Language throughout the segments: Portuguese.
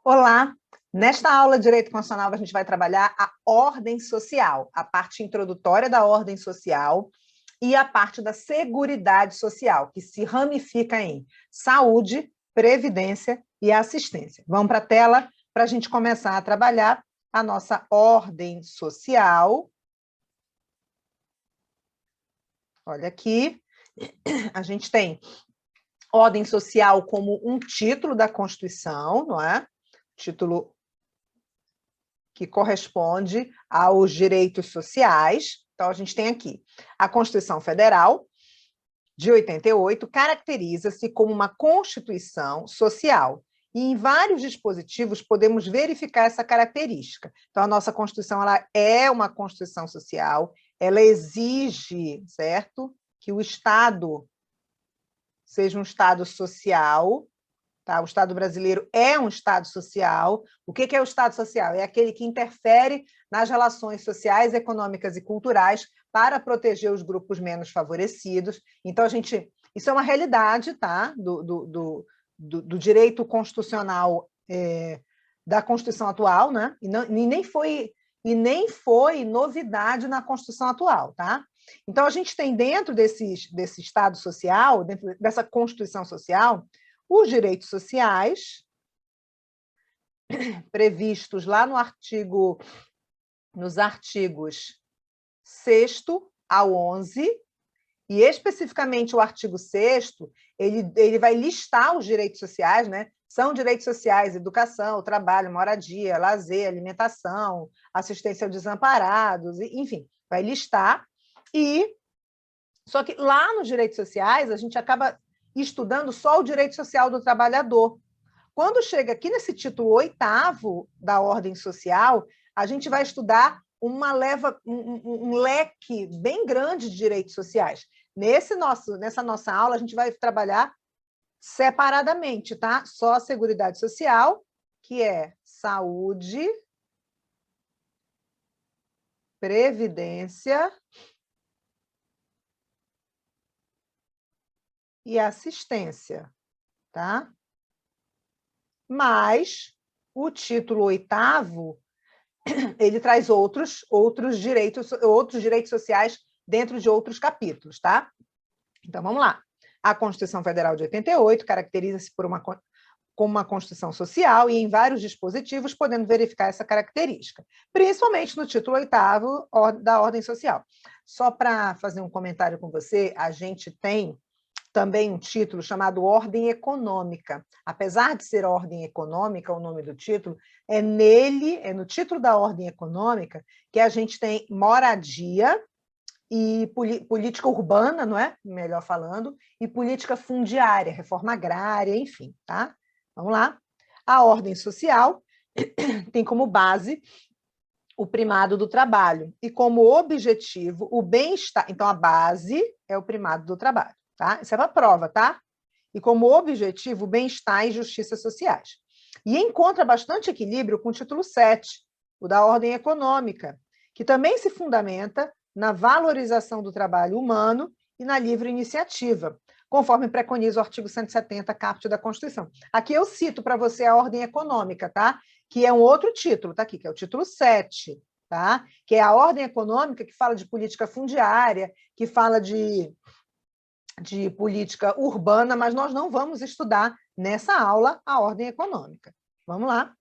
Olá! Nesta aula de Direito Constitucional, a gente vai trabalhar a ordem social, a parte introdutória da ordem social e a parte da seguridade social, que se ramifica em saúde, previdência e assistência. Vamos para a tela para a gente começar a trabalhar a nossa ordem social. Olha aqui, a gente tem ordem social como um título da Constituição, não é? Título que corresponde aos direitos sociais. Então, a gente tem aqui a Constituição Federal, de 88, caracteriza-se como uma Constituição social. E em vários dispositivos podemos verificar essa característica. Então, a nossa Constituição ela é uma Constituição social, ela exige, certo, que o Estado seja um Estado social. Tá? O Estado brasileiro é um Estado social. O que é o Estado social? É aquele que interfere nas relações sociais, econômicas e culturais para proteger os grupos menos favorecidos. Então, isso é uma realidade, tá? do direito constitucional da Constituição atual, né? E nem foi novidade na Constituição atual. Tá? Então, a gente tem dentro desse Estado social, dentro dessa Constituição social, os direitos sociais, previstos lá nos artigos 6º ao 11, e especificamente o artigo 6º, ele vai listar os direitos sociais, né? São direitos sociais, educação, trabalho, moradia, lazer, alimentação, assistência aos desamparados, enfim, vai listar. Só que lá nos direitos sociais, a gente acaba estudando só o direito social do trabalhador. Quando chega aqui nesse título 8º da ordem social, a gente vai estudar um leque bem grande de direitos sociais. Nessa nossa aula, a gente vai trabalhar separadamente, tá? Só a Seguridade Social, que é saúde, previdência e assistência, tá? Mas o título 8º, ele traz outros direitos sociais dentro de outros capítulos, tá? Então, vamos lá. A Constituição Federal de 88 caracteriza-se como uma Constituição social e em vários dispositivos podendo verificar essa característica, principalmente no título 8º da ordem social. Só para fazer um comentário com você, a gente tem também um título chamado Ordem Econômica. Apesar de ser Ordem Econômica, o nome do título, é no título da Ordem Econômica que a gente tem moradia e política urbana, não é? Melhor falando, e política fundiária, reforma agrária, enfim, tá? Vamos lá. A ordem social tem como base o primado do trabalho e como objetivo o bem-estar. Então, a base é o primado do trabalho. Tá? Isso é uma prova, tá? E como objetivo, o bem-estar e justiça sociais. E encontra bastante equilíbrio com o título 7, o da ordem econômica, que também se fundamenta na valorização do trabalho humano e na livre iniciativa, conforme preconiza o artigo 170, caput da Constituição. Aqui eu cito para você a ordem econômica, tá? Que é um outro título, tá aqui, que é o título 7, tá? Que é a ordem econômica que fala de política fundiária, que fala de política urbana, mas nós não vamos estudar nessa aula a ordem econômica. Vamos lá.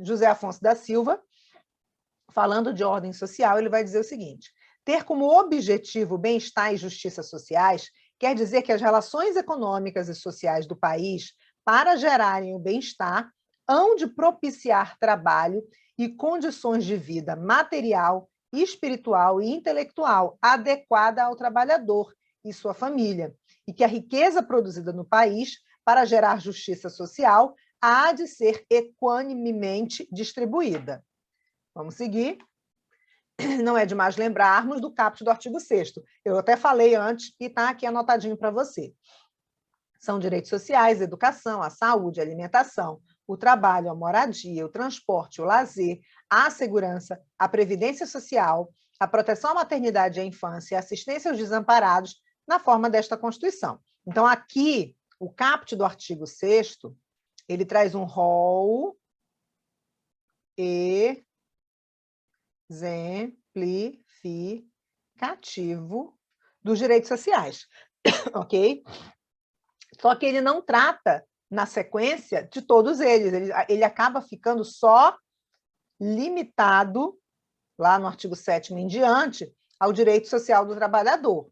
José Afonso da Silva, falando de ordem social, ele vai dizer o seguinte: ter como objetivo bem-estar e justiça sociais quer dizer que as relações econômicas e sociais do país, para gerarem o bem-estar, hão de propiciar trabalho e condições de vida material, espiritual e intelectual adequada ao trabalhador e sua família, e que a riqueza produzida no país, para gerar justiça social, há de ser equanimemente distribuída. Vamos seguir. Não é demais lembrarmos do caput do artigo 6º. Eu até falei antes e está aqui anotadinho para você. São direitos sociais, educação, a saúde, a alimentação, o trabalho, a moradia, o transporte, o lazer, a segurança, a previdência social, a proteção à maternidade e à infância e a assistência aos desamparados na forma desta Constituição. Então, aqui, o caput do artigo 6º, Ele traz um rol exemplificativo dos direitos sociais, ok? Só que ele não trata, na sequência, de todos eles. Ele acaba ficando só limitado, lá no artigo 7º em diante, ao direito social do trabalhador.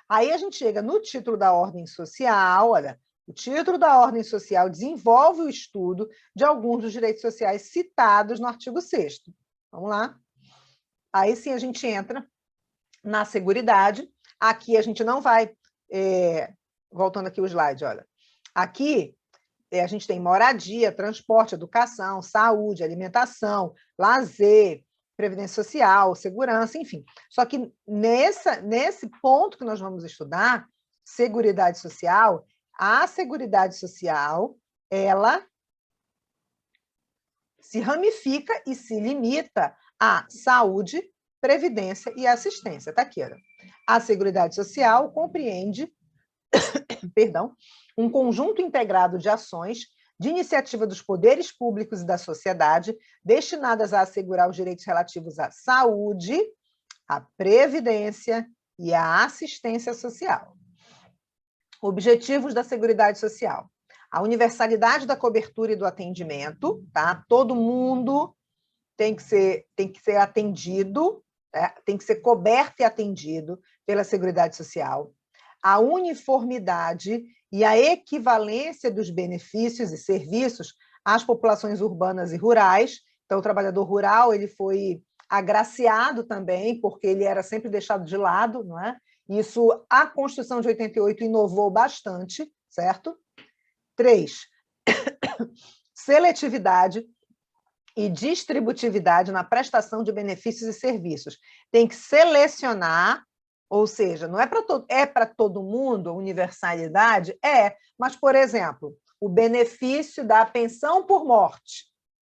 Aí a gente chega no título da ordem social, olha, o título da ordem social desenvolve o estudo de alguns dos direitos sociais citados no artigo 6º. Vamos lá. Aí sim a gente entra na seguridade. Aqui a gente não vai... voltando aqui o slide, olha. Aqui a gente tem moradia, transporte, educação, saúde, alimentação, lazer, previdência social, segurança, enfim. Só que nesse ponto que nós vamos estudar, seguridade social, a seguridade social, ela se ramifica e se limita à saúde, previdência e assistência. Está aqui, olha. A seguridade social compreende, perdão, um conjunto integrado de ações de iniciativa dos poderes públicos e da sociedade destinadas a assegurar os direitos relativos à saúde, à previdência e à assistência social. Objetivos da Seguridade Social. A universalidade da cobertura e do atendimento, tá? Todo mundo tem que ser atendido, tem que ser coberto e atendido pela Seguridade Social. A uniformidade e a equivalência dos benefícios e serviços às populações urbanas e rurais. Então, o trabalhador rural ele foi agraciado também, porque ele era sempre deixado de lado, não é? Isso, a Constituição de 88 inovou bastante, certo? 3. Seletividade e distributividade na prestação de benefícios e serviços. Tem que selecionar, ou seja, não é para todo mundo, universalidade? Mas, por exemplo, o benefício da pensão por morte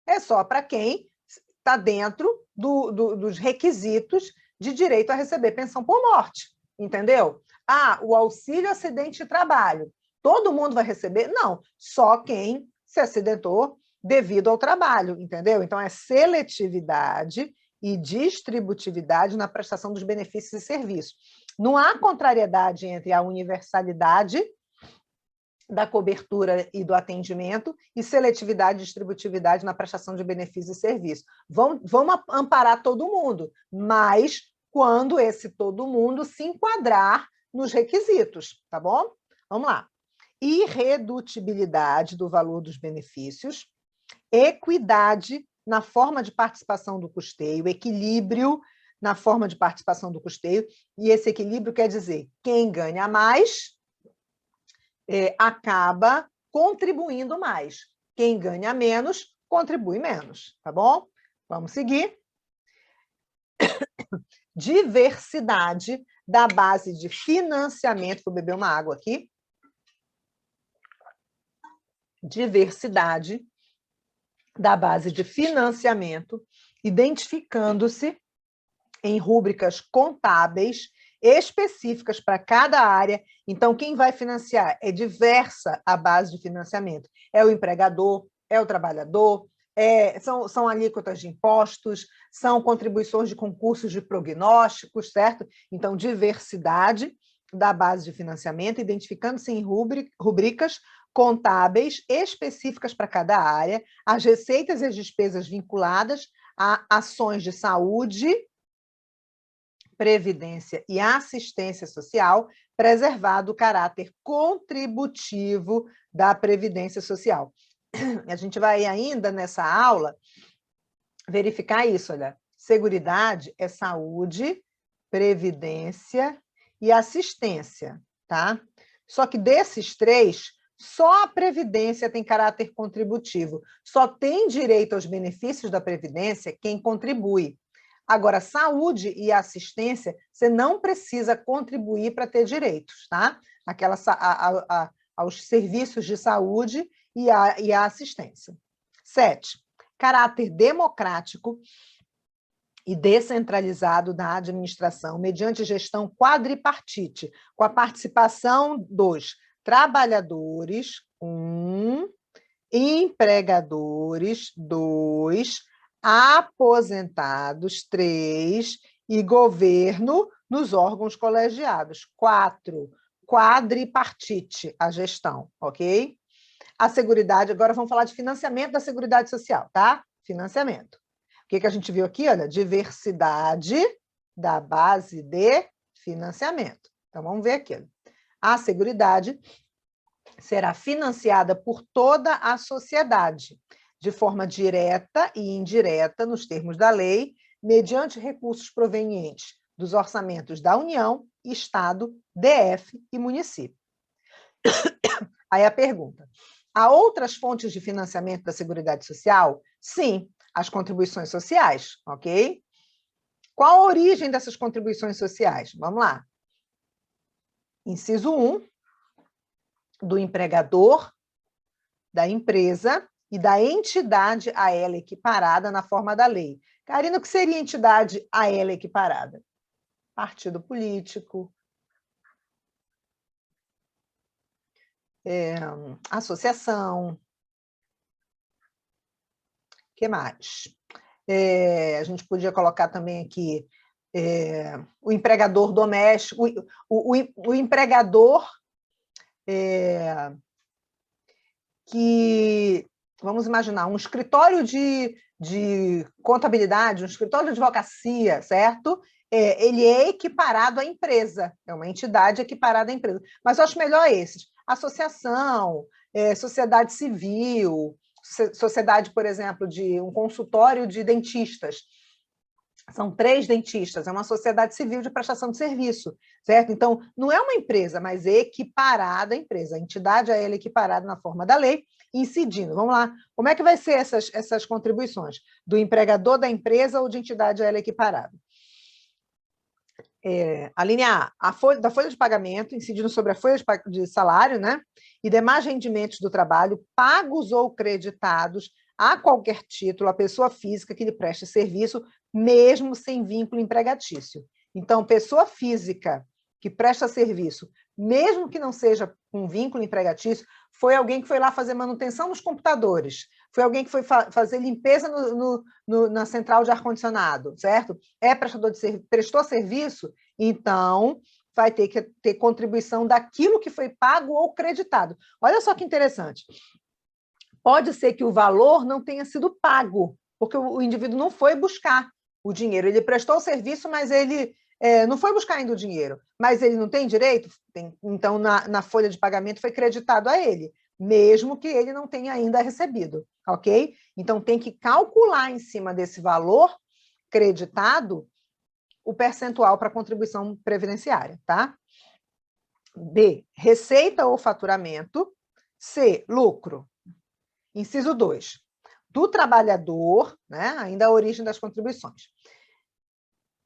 é só para quem está dentro dos requisitos de direito a receber pensão por morte, entendeu? O auxílio acidente de trabalho, todo mundo vai receber? Não, só quem se acidentou devido ao trabalho, entendeu? Então, é seletividade e distributividade na prestação dos benefícios e serviços. Não há contrariedade entre a universalidade da cobertura e do atendimento e seletividade e distributividade na prestação de benefícios e serviços. Vamos amparar todo mundo, mas quando esse todo mundo se enquadrar nos requisitos, tá bom? Vamos lá. Irredutibilidade do valor dos benefícios, equidade na forma de participação do custeio, equilíbrio na forma de participação do custeio, e esse equilíbrio quer dizer quem ganha mais acaba contribuindo mais, quem ganha menos contribui menos, tá bom? Vamos seguir. Diversidade da base de financiamento, vou beber uma água aqui. Diversidade da base de financiamento, identificando-se em rúbricas contábeis específicas para cada área. Então, quem vai financiar é diversa a base de financiamento. É o empregador, é o trabalhador, são alíquotas de impostos, são contribuições de concursos de prognósticos, certo? Então, diversidade da base de financiamento, identificando-se em rubricas contábeis específicas para cada área, as receitas e as despesas vinculadas a ações de saúde, previdência e assistência social, preservado o caráter contributivo da previdência social. A gente vai ainda nessa aula verificar isso, olha. Seguridade é saúde, previdência e assistência, tá? Só que desses três, só a previdência tem caráter contributivo. Só tem direito aos benefícios da previdência quem contribui. Agora, saúde e assistência, você não precisa contribuir para ter direitos, tá? Aos serviços de saúde e a assistência. 7. Caráter democrático e descentralizado da administração, mediante gestão quadripartite, com a participação dos trabalhadores, empregadores, 2, aposentados, 3, e governo nos órgãos colegiados, 4, quadripartite, a gestão, ok? A Seguridade, agora vamos falar de financiamento da Seguridade Social, tá? Financiamento. O que a gente viu aqui? Olha, diversidade da base de financiamento. Então, vamos ver aqui. A Seguridade será financiada por toda a sociedade, de forma direta e indireta, nos termos da lei, mediante recursos provenientes dos orçamentos da União, Estado, DF e município. Aí a pergunta: há outras fontes de financiamento da Seguridade Social? Sim, as contribuições sociais, ok? Qual a origem dessas contribuições sociais? Vamos lá. Inciso 1, do empregador, da empresa e da entidade a ela equiparada na forma da lei. Karina, o que seria entidade a ela equiparada? Partido político, associação. O que mais? A gente podia colocar também aqui o empregador doméstico, o empregador que, vamos imaginar, um escritório de contabilidade, um escritório de advocacia, certo? Ele é equiparado à empresa, é uma entidade equiparada à empresa. Mas eu acho melhor esses: associação, sociedade civil, sociedade, por exemplo, de um consultório de dentistas. São 3 dentistas, é uma sociedade civil de prestação de serviço, certo? Então, não é uma empresa, mas equiparada à empresa, a entidade a ela equiparada na forma da lei, incidindo. Vamos lá, como é que vai ser essas contribuições? Do empregador da empresa ou de entidade a ela equiparada? A linha A, da folha de pagamento, incidindo sobre a folha de salário, né? E demais rendimentos do trabalho, pagos ou creditados a qualquer título à pessoa física que lhe preste serviço, mesmo sem vínculo empregatício. Então, pessoa física que presta serviço, mesmo que não seja um vínculo empregatício, foi alguém que foi lá fazer manutenção nos computadores, foi alguém que foi fazer limpeza na central de ar-condicionado, certo? Prestou serviço, então vai ter que ter contribuição daquilo que foi pago ou creditado. Olha só que interessante. Pode ser que o valor não tenha sido pago, porque o indivíduo não foi buscar o dinheiro. Ele prestou o serviço, mas ele não foi buscar ainda o dinheiro. Mas ele não tem direito? Então, na folha de pagamento foi creditado a ele, mesmo que ele não tenha ainda recebido, ok? Então, tem que calcular em cima desse valor creditado o percentual para contribuição previdenciária, tá? B, receita ou faturamento. C, lucro. Inciso 2, do trabalhador, né, ainda a origem das contribuições,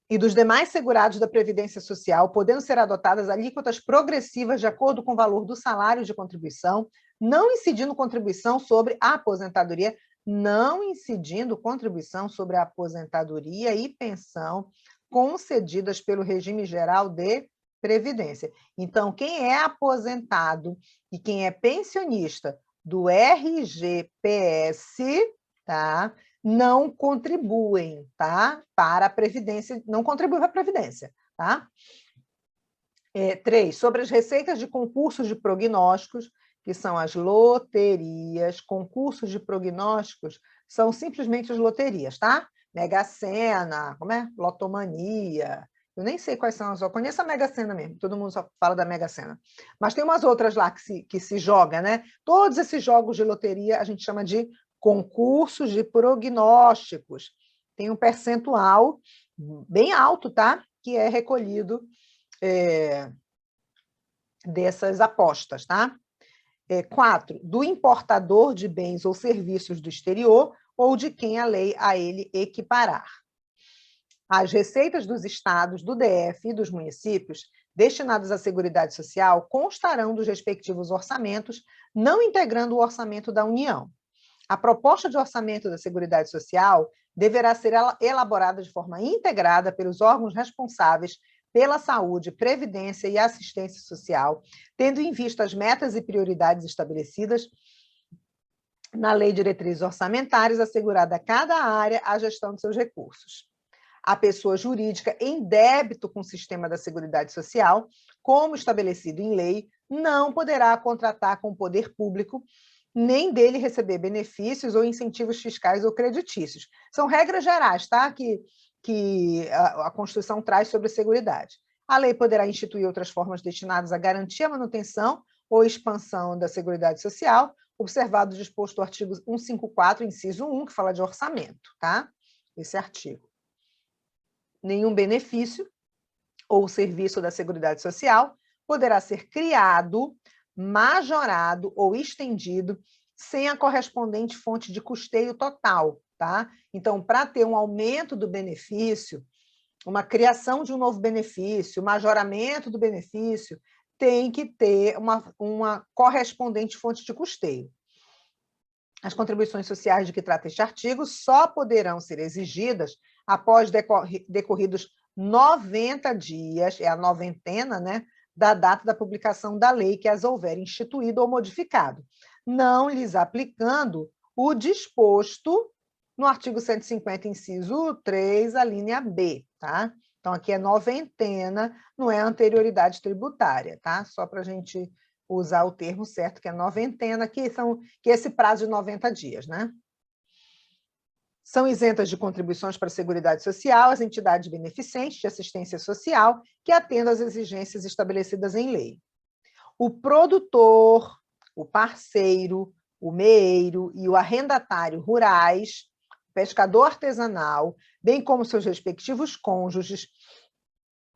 e dos demais segurados da Previdência Social, podendo ser adotadas alíquotas progressivas de acordo com o valor do salário de contribuição, não incidindo contribuição sobre a aposentadoria, e pensão concedidas pelo regime geral de Previdência. Então, quem é aposentado e quem é pensionista do RGPS, tá? Não contribuem, tá? Para a Previdência, não contribuem para a Previdência, tá? 3, sobre as receitas de concursos de prognósticos, que são as loterias. Concursos de prognósticos são simplesmente as loterias, tá? Mega Sena, Lotomania. Eu nem sei quais são, eu só conheço a Mega Sena mesmo, todo mundo só fala da Mega Sena. Mas tem umas outras lá que se joga, né? Todos esses jogos de loteria a gente chama de concursos de prognósticos. Tem um percentual bem alto, tá? Que é recolhido dessas apostas, tá? 4, do importador de bens ou serviços do exterior ou de quem a lei a ele equiparar. As receitas dos estados, do DF e dos municípios destinadas à Seguridade Social constarão dos respectivos orçamentos, não integrando o orçamento da União. A proposta de orçamento da Seguridade Social deverá ser elaborada de forma integrada pelos órgãos responsáveis pela saúde, previdência e assistência social, tendo em vista as metas e prioridades estabelecidas na Lei de Diretrizes Orçamentárias, assegurada a cada área a gestão de seus recursos. A pessoa jurídica em débito com o sistema da Seguridade Social, como estabelecido em lei, não poderá contratar com o poder público, nem dele receber benefícios ou incentivos fiscais ou creditícios. São regras gerais, tá? Que a Constituição traz sobre a Seguridade. A lei poderá instituir outras formas destinadas a garantir a manutenção ou expansão da Seguridade Social, observado o disposto do artigo 154, inciso 1, que fala de orçamento, tá? Esse artigo. Nenhum benefício ou serviço da Seguridade Social poderá ser criado, majorado ou estendido sem a correspondente fonte de custeio total, tá? Então, para ter um aumento do benefício, uma criação de um novo benefício, majoramento do benefício, tem que ter uma correspondente fonte de custeio. As contribuições sociais de que trata este artigo só poderão ser exigidas após decorridos 90 dias, é a noventena, né, da data da publicação da lei que as houver instituído ou modificado, não lhes aplicando o disposto no artigo 150, inciso 3, a linha B, tá? Então, aqui é noventena, não é anterioridade tributária, tá? Só para a gente usar o termo certo, que é noventena, que é esse prazo de 90 dias, né? São isentas de contribuições para a Seguridade Social as entidades beneficentes de assistência social que atendam às exigências estabelecidas em lei. O produtor, o parceiro, o meeiro e o arrendatário rurais, pescador artesanal, bem como seus respectivos cônjuges,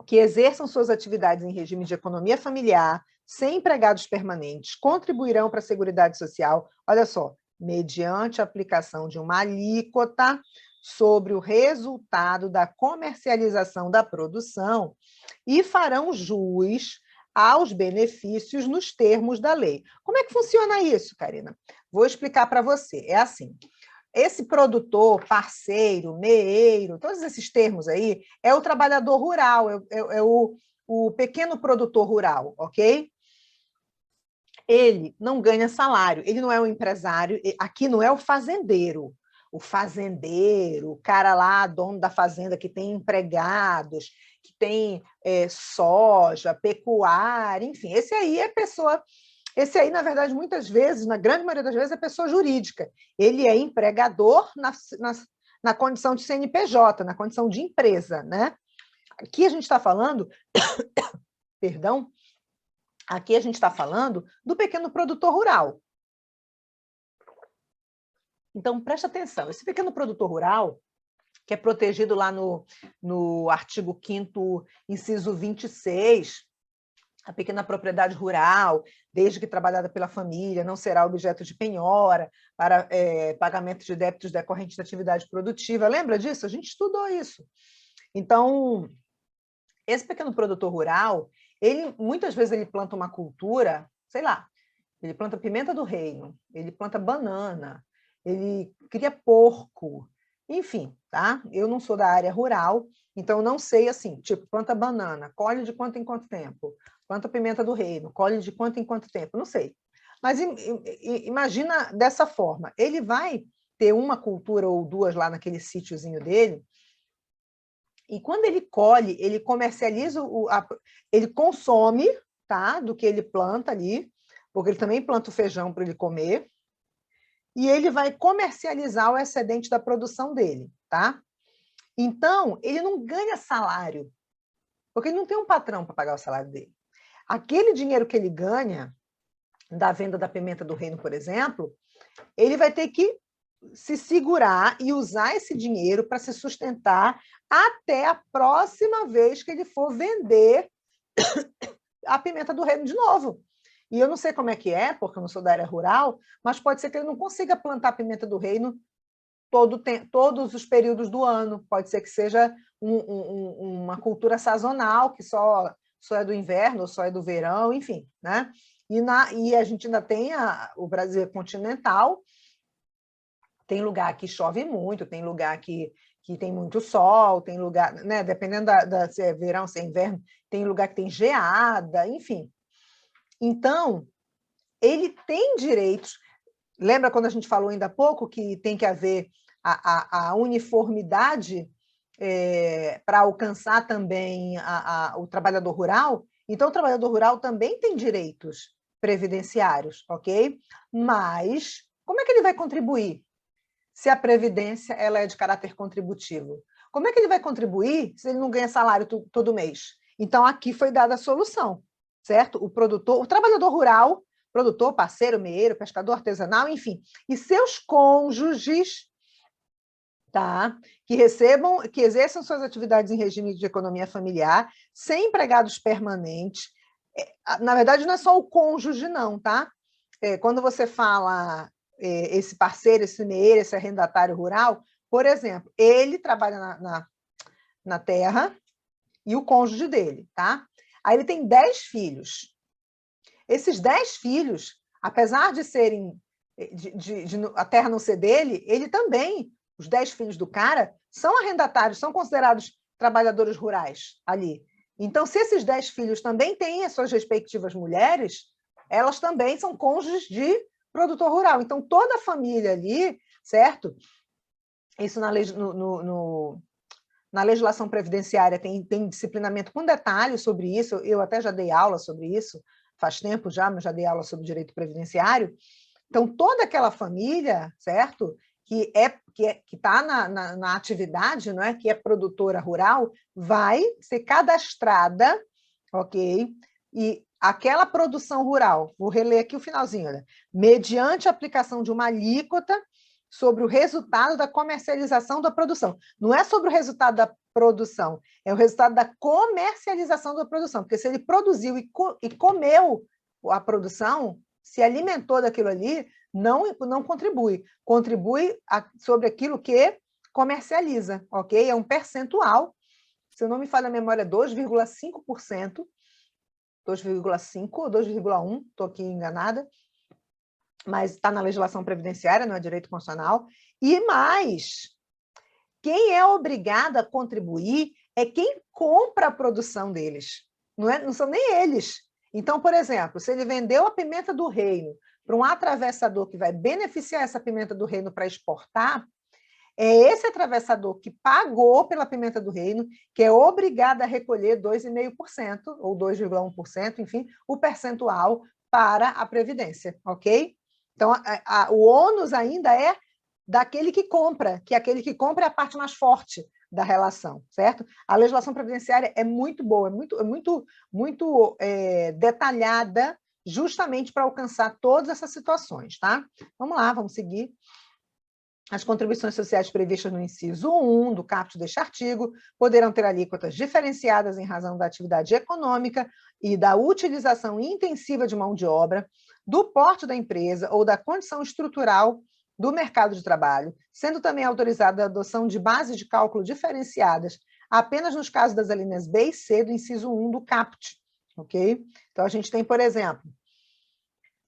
que exerçam suas atividades em regime de economia familiar, sem empregados permanentes, contribuirão para a Seguridade Social, olha só, mediante a aplicação de uma alíquota sobre o resultado da comercialização da produção e farão jus aos benefícios nos termos da lei. Como é que funciona isso, Karina? Vou explicar para você. É assim, esse produtor, parceiro, meeiro, todos esses termos aí, é o trabalhador rural, é o pequeno produtor rural, ok? Ele não ganha salário, ele não é um empresário, aqui não é o fazendeiro, o cara lá, dono da fazenda, que tem empregados, que tem soja, pecuária, enfim, esse aí é pessoa... Esse aí, na verdade, muitas vezes, na grande maioria das vezes, é pessoa jurídica. Ele é empregador na condição de CNPJ, na condição de empresa, né? Aqui a gente está falando, perdão, aqui a gente está falando do pequeno produtor rural. Então, preste atenção, esse pequeno produtor rural, que é protegido lá no artigo 5º, inciso 26, a pequena propriedade rural, desde que trabalhada pela família, não será objeto de penhora para pagamento de débitos decorrentes da atividade produtiva. Lembra disso? A gente estudou isso. Então, esse pequeno produtor rural, muitas vezes ele planta uma cultura, sei lá, ele planta pimenta do reino, ele planta banana, ele cria porco, enfim, tá? Eu não sou da área rural, então não sei assim, tipo, planta banana, colhe de quanto em quanto tempo? Planta pimenta do reino, colhe de quanto em quanto tempo? Não sei. Mas imagina dessa forma, ele vai ter uma cultura ou duas lá naquele sítiozinho dele, e quando ele colhe, ele comercializa, ele consome, tá, do que ele planta ali, porque ele também planta o feijão para ele comer, e ele vai comercializar o excedente da produção dele, tá? Então, ele não ganha salário, porque ele não tem um patrão para pagar o salário dele. Aquele dinheiro que ele ganha da venda da pimenta do reino, por exemplo, ele vai ter que se segurar e usar esse dinheiro para se sustentar até a próxima vez que ele for vender a pimenta do reino de novo. E eu não sei como é que é, porque eu não sou da área rural, mas pode ser que ele não consiga plantar pimenta do reino todos os períodos do ano. Pode ser que seja uma cultura sazonal, que só é do inverno, só é do verão, enfim, né? E a gente ainda tem o Brasil continental, tem lugar que chove muito, tem lugar que tem muito sol, tem lugar, né? Dependendo se é verão, se é inverno, tem lugar que tem geada, enfim. Então, ele tem direitos. Lembra quando a gente falou ainda há pouco que tem que haver a uniformidade para alcançar também o trabalhador rural? Então, o trabalhador rural também tem direitos previdenciários, ok? Mas como é que ele vai contribuir se a previdência ela é de caráter contributivo? Como é que ele vai contribuir se ele não ganha salário todo mês? Então, aqui foi dada a solução, certo? O produtor, o trabalhador rural, produtor, parceiro, meeiro, pescador artesanal, enfim, e seus cônjuges, tá? Que exerçam suas atividades em regime de economia familiar, sem empregados permanentes. Na verdade, não é só o cônjuge, não, tá? Quando você fala esse parceiro, esse meeiro, esse arrendatário rural, por exemplo, ele trabalha na terra e o cônjuge dele, tá? Aí ele tem 10 filhos. Esses 10 filhos, apesar de serem de a terra não ser dele, ele também, os 10 filhos do cara, são arrendatários, são considerados trabalhadores rurais ali. Então, se esses 10 filhos também têm as suas respectivas mulheres, elas também são cônjuges de produtor rural. Então, toda a família ali, certo? Isso na legislação previdenciária tem disciplinamento com detalhes sobre isso. Eu até já dei aula sobre isso, faz tempo já, mas já dei aula sobre direito previdenciário. Então, toda aquela família, certo? Que está na atividade, não é? Que é produtora rural, vai ser cadastrada, ok? E aquela produção rural, vou reler aqui o finalzinho, olha, mediante a aplicação de uma alíquota sobre o resultado da comercialização da produção. Não é sobre o resultado da produção, é o resultado da comercialização da produção, porque se ele produziu e comeu a produção, se alimentou daquilo ali, não contribui. Contribui sobre aquilo que comercializa, ok? É um percentual, se eu não me falha a memória, 2,5%, 2,5% ou 2,1%, estou aqui enganada, mas está na legislação previdenciária, não é direito constitucional. E mais, quem é obrigado a contribuir é quem compra a produção deles, não são nem eles. Então, por exemplo, se ele vendeu a pimenta do reino para um atravessador que vai beneficiar essa pimenta do reino para exportar, é esse atravessador que pagou pela pimenta do reino que é obrigado a recolher 2,5% ou 2,1%, enfim, o percentual para a Previdência, ok? Então, o ônus ainda é daquele que compra, que aquele que compra é a parte mais forte da relação, certo? A legislação previdenciária é muito boa, muito detalhada, justamente para alcançar todas essas situações, tá? Vamos lá, vamos seguir. As contribuições sociais previstas no inciso 1 do caput deste artigo poderão ter alíquotas diferenciadas em razão da atividade econômica e da utilização intensiva de mão de obra, do porte da empresa ou da condição estrutural do mercado de trabalho, sendo também autorizada a adoção de bases de cálculo diferenciadas apenas nos casos das alíneas B e C do inciso 1 do caput, ok? Então, a gente tem, por exemplo,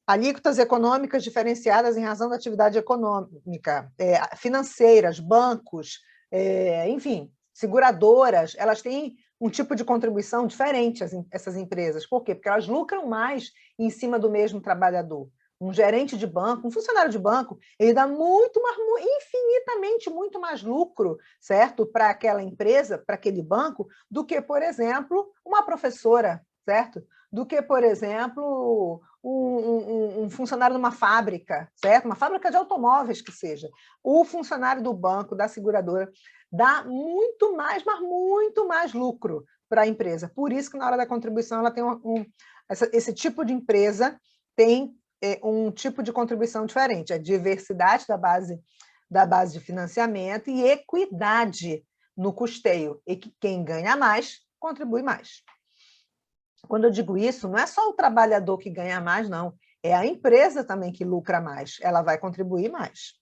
alíquotas econômicas diferenciadas em razão da atividade econômica, financeiras, bancos, enfim, seguradoras, elas têm um tipo de contribuição diferente, essas empresas. Por quê? Porque elas lucram mais em cima do mesmo trabalhador. Um gerente de banco, um funcionário de banco, ele dá infinitamente muito mais lucro, certo? Para aquela empresa, para aquele banco, do que, por exemplo, uma professora, certo? Do que, por exemplo, um funcionário de uma fábrica, certo? Uma fábrica de automóveis que seja. O funcionário do banco, da seguradora, dá muito mais, mas muito mais lucro para a empresa. Por isso que na hora da contribuição ela tem esse tipo de empresa tem um tipo de contribuição diferente, a diversidade da base de financiamento e equidade no custeio, e que quem ganha mais, contribui mais. Quando eu digo isso, não é só o trabalhador que ganha mais, não. É a empresa também que lucra mais. Ela vai contribuir mais.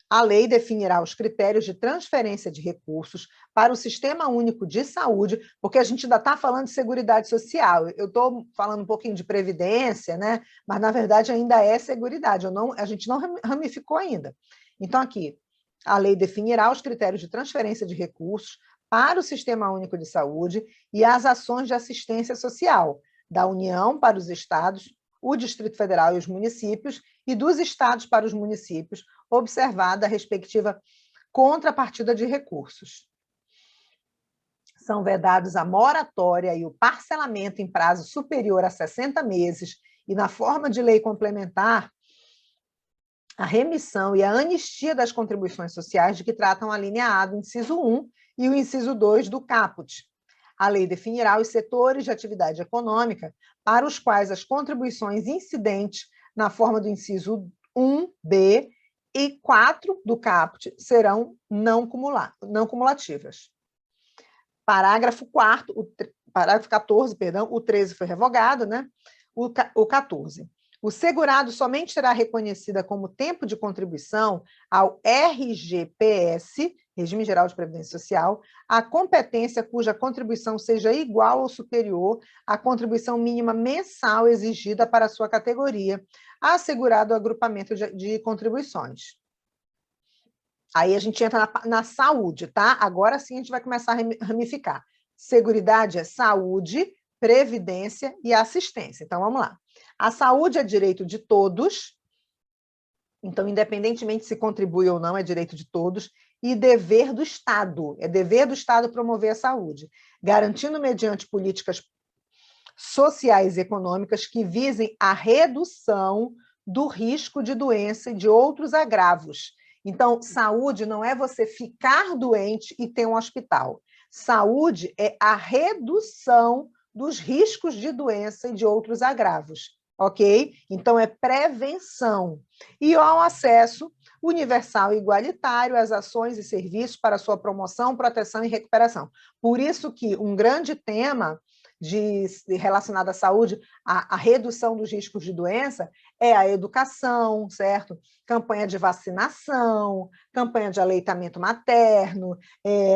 A lei definirá os critérios de transferência de recursos para o Sistema Único de Saúde, porque a gente ainda está falando de Seguridade Social. Eu estou falando um pouquinho de Previdência, né? Mas, na verdade, ainda é Seguridade. A gente não ramificou ainda. Então, aqui, a lei definirá os critérios de transferência de recursos para o Sistema Único de Saúde e as ações de assistência social da União para os estados, o Distrito Federal e os municípios, e dos estados para os municípios, observada a respectiva contrapartida de recursos. São vedados a moratória e o parcelamento em prazo superior a 60 meses e, na forma de lei complementar, a remissão e a anistia das contribuições sociais de que tratam a linha A do inciso 1 e o inciso 2 do caput. A lei definirá os setores de atividade econômica para os quais as contribuições incidentes na forma do inciso 1b e 4 do caput serão não cumulativas. Parágrafo 14, o 13 foi revogado, né? O 14. O segurado somente será reconhecida como tempo de contribuição ao RGPS, Regime Geral de Previdência Social, a competência cuja contribuição seja igual ou superior à contribuição mínima mensal exigida para a sua categoria, assegurado o agrupamento de contribuições. Aí a gente entra na saúde, tá? Agora sim a gente vai começar a ramificar. Seguridade é saúde, previdência e assistência. Então, vamos lá. A saúde é direito de todos, então, independentemente se contribui ou não, é direito de todos, e dever do Estado. É dever do Estado promover a saúde, garantindo mediante políticas sociais e econômicas que visem a redução do risco de doença e de outros agravos. Então, saúde não é você ficar doente e ter um hospital. Saúde é a redução dos riscos de doença e de outros agravos, ok? Então, é prevenção. E ao acesso universal e igualitário às ações e serviços para sua promoção, proteção e recuperação. Por isso que um grande tema relacionado à saúde, a redução dos riscos de doença, é a educação, certo? Campanha de vacinação, campanha de aleitamento materno,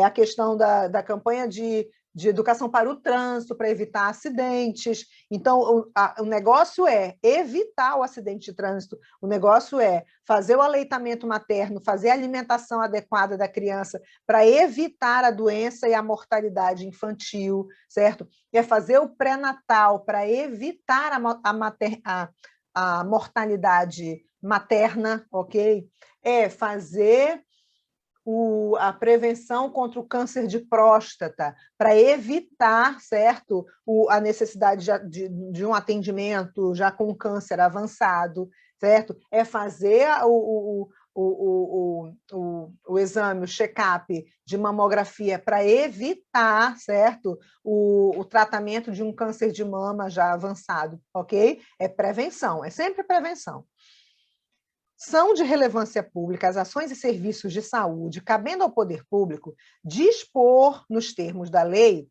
a questão da campanha de educação para o trânsito, para evitar acidentes. Então, o negócio é evitar o acidente de trânsito, o negócio é fazer o aleitamento materno, fazer a alimentação adequada da criança para evitar a doença e a mortalidade infantil, certo? É fazer o pré-natal para evitar a mortalidade materna, ok? É fazer a prevenção contra o câncer de próstata, para evitar, certo, a necessidade de um atendimento já com câncer avançado, certo? É fazer o exame, o check-up de mamografia para evitar, certo, o tratamento de um câncer de mama já avançado, ok? É prevenção, é sempre prevenção. São de relevância pública as ações e serviços de saúde, cabendo ao poder público dispor, nos termos da lei,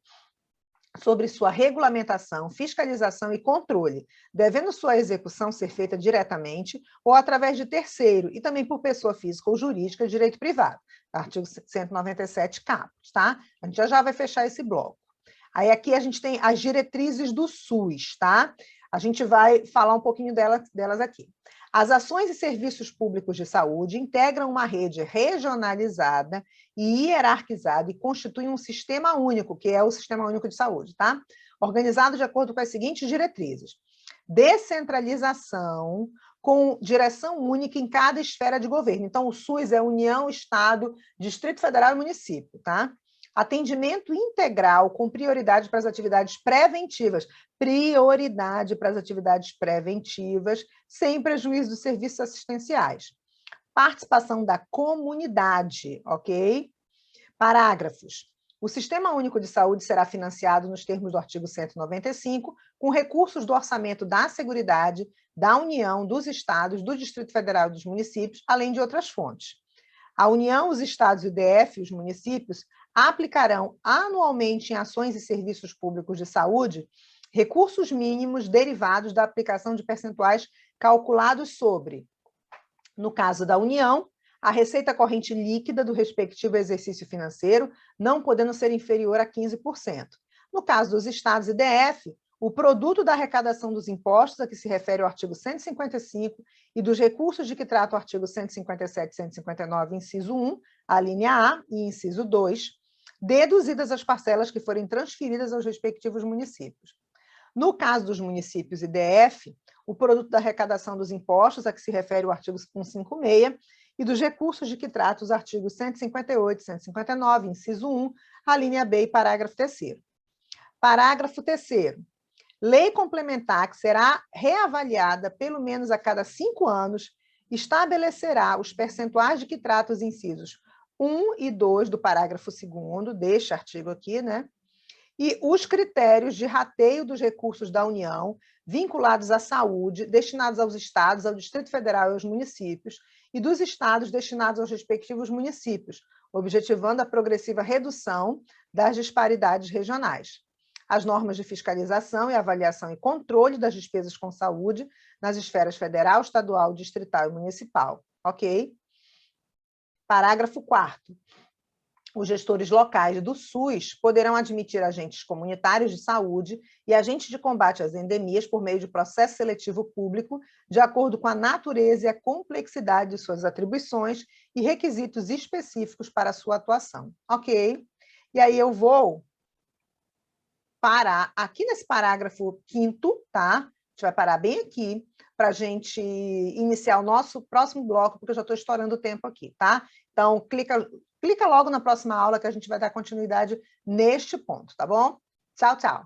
sobre sua regulamentação, fiscalização e controle, devendo sua execução ser feita diretamente ou através de terceiro, e também por pessoa física ou jurídica de direito privado, artigo 197 caput, tá? A gente já vai fechar esse bloco. Aí aqui a gente tem as diretrizes do SUS, tá? A gente vai falar um pouquinho delas aqui. As ações e serviços públicos de saúde integram uma rede regionalizada e hierarquizada e constituem um sistema único, que é o Sistema Único de Saúde, tá? Organizado de acordo com as seguintes diretrizes: descentralização, com direção única em cada esfera de governo. Então, o SUS é União, Estado, Distrito Federal e município, tá? Atendimento integral com prioridade para as atividades preventivas. Prioridade para as atividades preventivas, sem prejuízo dos serviços assistenciais. Participação da comunidade, ok? Parágrafos. O Sistema Único de Saúde será financiado nos termos do artigo 195, com recursos do orçamento da Seguridade, da União, dos Estados, do Distrito Federal e dos municípios, além de outras fontes. A União, os Estados e o DF, os municípios, aplicarão anualmente em ações e serviços públicos de saúde recursos mínimos derivados da aplicação de percentuais calculados sobre, no caso da União, a receita corrente líquida do respectivo exercício financeiro, não podendo ser inferior a 15%. No caso dos Estados e DF, o produto da arrecadação dos impostos, a que se refere ao artigo 155, e dos recursos de que trata o artigo 157 e 159, inciso 1, a linha A e inciso 2, deduzidas as parcelas que forem transferidas aos respectivos municípios. No caso dos municípios e DF, o produto da arrecadação dos impostos, a que se refere o artigo 156, e dos recursos de que trata os artigos 158 e 159, inciso 1, a linha B e parágrafo 3º. Parágrafo 3º. Lei complementar que será reavaliada pelo menos a cada 5 anos estabelecerá os percentuais de que trata os incisos 1 e 2 do parágrafo 2º deste artigo aqui, né? E os critérios de rateio dos recursos da União vinculados à saúde, destinados aos estados, ao Distrito Federal e aos municípios, e dos estados destinados aos respectivos municípios, objetivando a progressiva redução das disparidades regionais. As normas de fiscalização e avaliação e controle das despesas com saúde nas esferas federal, estadual, distrital e municipal. Ok? Parágrafo 4º. Os gestores locais do SUS poderão admitir agentes comunitários de saúde e agentes de combate às endemias por meio de processo seletivo público, de acordo com a natureza e a complexidade de suas atribuições e requisitos específicos para a sua atuação. Ok? E aí eu vou parar aqui nesse parágrafo 5º, tá? A gente vai parar bem aqui para a gente iniciar o nosso próximo bloco, porque eu já estou estourando o tempo aqui, tá? Então, clica logo na próxima aula que a gente vai dar continuidade neste ponto, tá bom? Tchau, tchau.